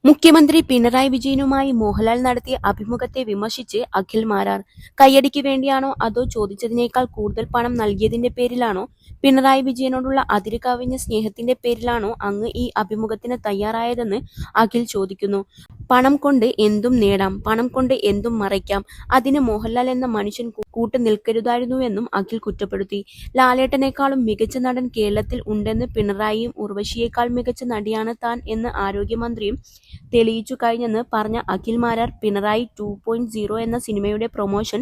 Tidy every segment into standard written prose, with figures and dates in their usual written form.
മുഖ്യമന്ത്രി പിണറായി വിജയനുമായി മോഹൻലാൽ നടത്തിയ അഭിമുഖത്തെ വിമർശിച്ച് അഖിൽ മാരാർ. കയ്യടിക്ക് വേണ്ടിയാണോ അതോ ചോദിച്ചതിനേക്കാൾ കൂടുതൽ പണം നൽകിയതിന്റെ പേരിലാണോ, പിണറായി വിജയനോടുള്ള അതിരുകവിഞ്ഞ സ്നേഹത്തിന്റെ പേരിലാണോ അങ്ങ് ഈ അഭിമുഖത്തിന് തയ്യാറായതെന്ന് അഖിൽ ചോദിക്കുന്നു. പണം കൊണ്ട് എന്തും നേടാം, പണം കൊണ്ട് എന്തും മറയ്ക്കാം. അതിന് മോഹൻലാൽ എന്ന മനുഷ്യൻ കൂട്ടു നിൽക്കരുതായിരുന്നുവെന്നും അഖിൽ കുറ്റപ്പെടുത്തി. ലാലേട്ടനേക്കാളും മികച്ച നടൻ കേരളത്തിൽ ഉണ്ടെന്ന് പിണറായിയും ഉർവശിയേക്കാൾ മികച്ച നടിയാണ് താൻ എന്ന് ആരോഗ്യമന്ത്രിയും തെളിയിച്ചു കഴിഞ്ഞെന്ന് പറഞ്ഞ അഖിൽ മാരാർ, പിണറായി 2.0 എന്ന സിനിമയുടെ പ്രൊമോഷൻ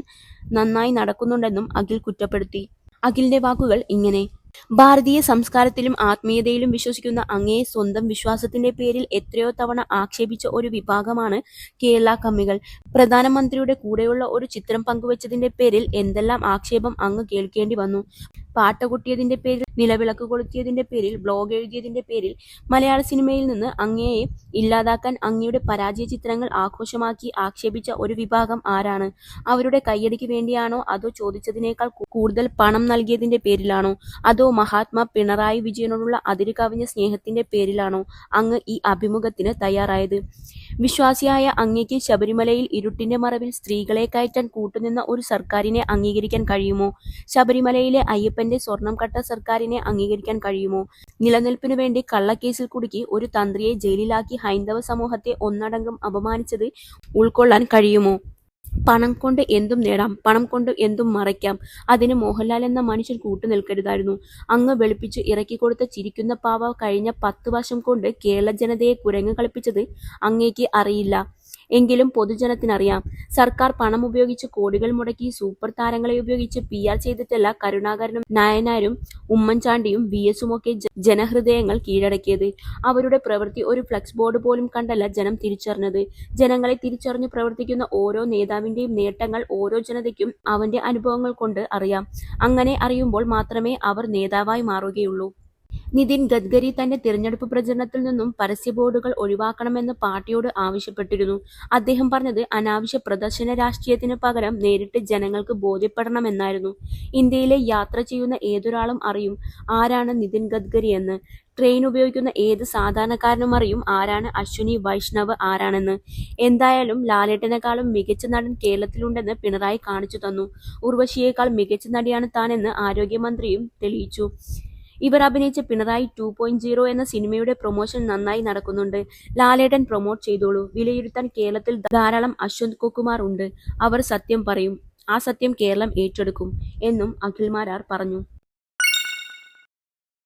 നന്നായി നടക്കുന്നുണ്ടെന്നും അഖിൽ കുറ്റപ്പെടുത്തി. അഖിലിന്റെ വാക്കുകൾ ഇങ്ങനെ: ഭാരതീയ സംസ്കാരത്തിലും ആത്മീയതയിലും വിശ്വസിക്കുന്ന അങ്ങയെ സ്വന്തം വിശ്വാസത്തിന്റെ പേരിൽ എത്രയോ തവണ ആക്ഷേപിച്ച ഒരു വിഭാഗമാണ് കേരള കമ്മികൾ. പ്രധാനമന്ത്രിയുടെ കൂടെയുള്ള ഒരു ചിത്രം പങ്കുവച്ചതിന്റെ പേരിൽ എന്തെല്ലാം ആക്ഷേപം അങ്ങ് കേൾക്കേണ്ടി വന്നു. പാട്ട് കൊട്ടിയതിന്റെ പേരിൽ, നിലവിളക്ക് കൊളുത്തിയതിന്റെ പേരിൽ, ബ്ലോഗ് എഴുതിയതിന്റെ പേരിൽ മലയാള സിനിമയിൽ നിന്ന് അങ്ങയെ ഇല്ലാതാക്കാൻ അങ്ങയുടെ പരാജയ ചിത്രങ്ങൾ ആഘോഷമാക്കി ആക്ഷേപിച്ച ഒരു വിഭാഗം ആരാണ്? അവരുടെ കയ്യടിക്ക് വേണ്ടിയാണോ അതോ ചോദിച്ചതിനേക്കാൾ കൂടുതൽ പണം നൽകിയതിന്റെ പേരിലാണോ, അതോ മഹാത്മാ പിണറായി വിജയനോടുള്ള അതിരുകവിഞ്ഞ സ്നേഹത്തിന്റെ പേരിലാണോ അങ്ങ് ഈ അഭിമുഖത്തിന് തയ്യാറായത്? വിശ്വാസിയായ അങ്ങയ്ക്ക് ശബരിമലയിൽ ഇരുട്ടിന്റെ മറവിൽ സ്ത്രീകളെ കയറ്റാൻ കൂട്ടുനിന്ന ഒരു സർക്കാരിനെ അംഗീകരിക്കാൻ കഴിയുമോ? ശബരിമലയിലെ അയ്യപ്പന്റെ സ്വർണം കട്ട സർക്കാരിനെ അംഗീകരിക്കാൻ കഴിയുമോ? നിലനിൽപ്പിനു വേണ്ടി കള്ളക്കേസിൽ കുടുക്കി ഒരു തന്ത്രിയെ ജയിലിലാക്കി ഹൈന്ദവ സമൂഹത്തെ ഒന്നടങ്കം അപമാനിച്ചത് ഉൾക്കൊള്ളാൻ കഴിയുമോ? പണം കൊണ്ട് എന്തും നേടാം, പണം കൊണ്ട് എന്തും മറയ്ക്കാം. അതിന് മോഹൻലാൽ എന്ന മനുഷ്യൻ കൂട്ടുനിൽക്കരുതായിരുന്നു. അങ്ങ് വെളുപ്പിച്ചു ഇറക്കിക്കൊടുത്ത ചിരിക്കുന്ന പാവ കഴിഞ്ഞ 10 വർഷം കൊണ്ട് കേരള ജനതയെ കുരങ്ങ് കളിപ്പിച്ചത് അങ്ങേക്ക് അറിയില്ല. എങ്കിലും പൊതുജനത്തിനറിയാം. സർക്കാർ പണം ഉപയോഗിച്ച് കോടികൾ മുടക്കി സൂപ്പർ താരങ്ങളെ ഉപയോഗിച്ച് PR ചെയ്തിട്ടല്ല കരുണാകരനും നായനാരും ഉമ്മൻചാണ്ടിയും VS-ഉമൊക്കെ ജനഹൃദയങ്ങൾ കീഴടക്കിയത്. അവരുടെ പ്രവൃത്തി ഒരു ഫ്ലക്സ് ബോർഡ് പോലും കണ്ടല്ല ജനം തിരിച്ചറിഞ്ഞത്. ജനങ്ങളെ തിരിച്ചറിഞ്ഞു പ്രവർത്തിക്കുന്ന ഓരോ നേതാവിന്റെയും നേട്ടങ്ങൾ ഓരോ ജനതയ്ക്കും അവന്റെ അനുഭവങ്ങൾ കൊണ്ട് അറിയാം. അങ്ങനെ അറിയുമ്പോൾ മാത്രമേ അവർ നേതാവായി മാറുകയുള്ളൂ. നിതിൻ ഗഡ്കരി തന്റെ തിരഞ്ഞെടുപ്പ് പ്രചരണത്തിൽ നിന്നും പരസ്യ ബോർഡുകൾ ഒഴിവാക്കണമെന്ന് പാർട്ടിയോട് ആവശ്യപ്പെട്ടിരുന്നു. അദ്ദേഹം പറഞ്ഞത് അനാവശ്യ പ്രദർശന രാഷ്ട്രീയത്തിന് പകരം നേരിട്ട് ജനങ്ങൾക്ക് ബോധ്യപ്പെടണമെന്നായിരുന്നു. ഇന്ത്യയിലെ യാത്ര ചെയ്യുന്ന ഏതൊരാളും അറിയും ആരാണ് നിതിൻ ഗഡ്കരി എന്ന്. ട്രെയിൻ ഉപയോഗിക്കുന്ന ഏത് സാധാരണക്കാരനും അറിയും ആരാണ് അശ്വിനി വൈഷ്ണവ് ആരാണെന്ന്. എന്തായാലും ലാലേട്ടനേക്കാളും മികച്ച നടൻ കേരളത്തിലുണ്ടെന്ന് പിണറായി കാണിച്ചു തന്നു. ഉർവശിയേക്കാൾ മികച്ച നടിയാണ് താനെന്ന് ആരോഗ്യമന്ത്രിയും തെളിയിച്ചു. ഇവർ അഭിനയിച്ച പിണറായി 2.0 എന്ന സിനിമയുടെ പ്രൊമോഷൻ നന്നായി നടക്കുന്നുണ്ട്. ലാലേട്ടൻ പ്രൊമോട്ട് ചെയ്തോളൂ. വിലയിരുത്താൻ കേരളത്തിൽ ധാരാളം അശ്വന്ത് കൊക്കുമാർ ഉണ്ട്. അവർ സത്യം പറയും. ആ സത്യം കേരളം ഏറ്റെടുക്കും എന്നും അഖിൽ മാരാർ പറഞ്ഞു.